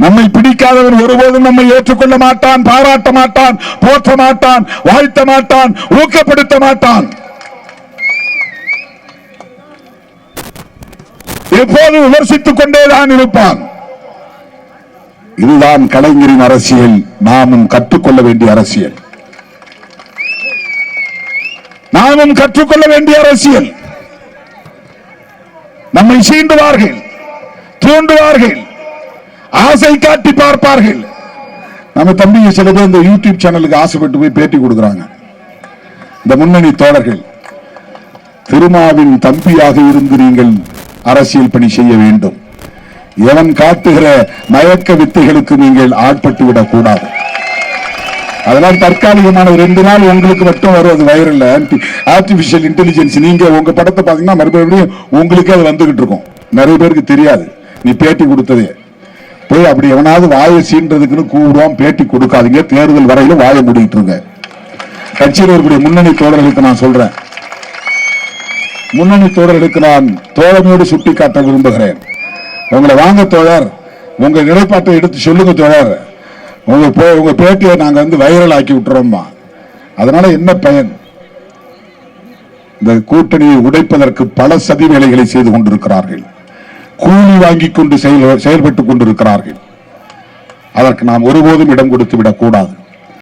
நம்மை பிடிக்காதவன் ஒருபோதும் நம்மை ஏற்றுக்கொள்ள மாட்டான், பாராட்ட மாட்டான், போற்ற மாட்டான், வாழ்த்த மாட்டான், ஊக்கப்படுத்த மாட்டான். எப்போதும் விமர்சித்துக் கொண்டேதான் இருப்பான். இதுதான் கலைஞரின் அரசியல், நாமும் கற்றுக்கொள்ள வேண்டிய அரசியல், நாமும் கற்றுக்கொள்ள வேண்டிய அரசியல். நம்மை சீண்டுவார்கள், தூண்டுவார்கள், ஆசை காட்டி பார்ப்பார்கள். நம்ம தம்பி சில பேர் இந்த யூடியூப் சேனலுக்கு ஆசைப்பட்டு போய் பேட்டி கொடுக்கிறாங்க. இந்த முன்னணி தோழர்கள், திருமாவின் தம்பியாக இருந்து நீங்கள் அரசியல் பணி செய்ய வேண்டும். எவன் காட்டுகிற மயக்க வித்தைகளுக்கு நீங்கள் ஆட்பட்டு விடக் கூடாது. அதனால் தற்காலிகமான 2 நாள் உங்களுக்கு மட்டும் வருவது வைரல் ஆர்டிபிஷியல் இன்டெலிஜென்ஸ். நீங்க உங்க படத்தை பாத்தீங்கன்னா மறுபடியும் உங்களுக்கே அது வந்துகிட்டு இருக்கும். நிறைய பேருக்கு தெரியாது நீ பேட்டி கொடுத்ததே. போய் அப்படி எவனாவது வாயை சீன்றதுக்குன்னு கூடுவான், பேட்டி கொடுக்காதீங்க. தேர்தல் வரையில வாயை மூடிட்டு இருங்க. கட்சியில் இருக்கக்கூடிய முன்னணி தோழர்களுக்கு நான் சொல்றேன், முன்னணி தோழர்களுக்கு நான் தோழமையோடு சுட்டிக்காட்ட விரும்புகிறேன். உங்களை வாங்க தோழர், உங்க நிலைப்பாட்டை எடுத்து சொல்லுங்க தோழர். உங்க பேட்டியை நாங்க வைரல் ஆக்கி விட்டுறோம்மா. அதனால என்ன பயன்? இந்த கூட்டணியை உடைப்பதற்கு பல சதி வேலைகளை செய்து கொண்டிருக்கிறார்கள். கூலி வாங்கிக் கொண்டு செயல்பட்டுக் கொண்டிருக்கிறார்கள். அதற்கு நாம் ஒருபோதும் இடம் கொடுத்து விடக்கூடாது.